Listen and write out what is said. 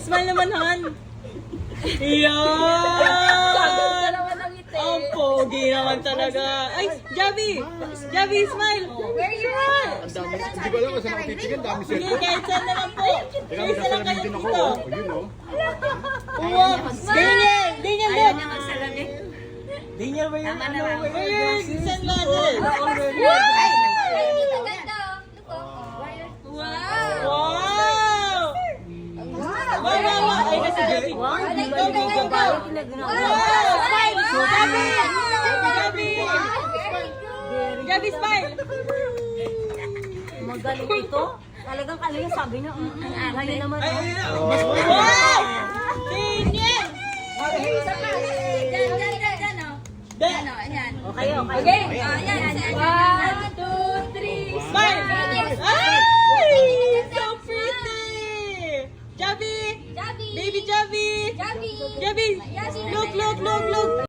Smile naman, Han. Iyan! Ang pogi naman talaga. Ay, Javi! Javi, smile! Where you at? Hindi ko alam kung saan ako titigil. Dami Sige, cellphone. kahit saan naman po. Teka, Kahit saan lang magkasalamin kayo din ako. dito. Oh, yun oh. Wow! Ganyan! Ganyan Ayaw din! niya magsalamin. Ganyan ba yung Tama ano? naman. Sunglasses! Ay, dito ganda. Wow! Wow! Wow, wow, wow! Ay, nasa Javi. Go, go, go, go! Wow! Smile! Javi! Javi! Javi, smile! Magaling ito. Talagang kanina sabi niya, ngayon naman. Wow! Ganyan! Diyan, oh. Diyan, oh. Ayan. Okay, okay. Okay. Ayan. 1, 2, 3. Smile! Ay! So pretty! Javi! Javi. Baby Javi! Javi. Javi! Look, look, look, look!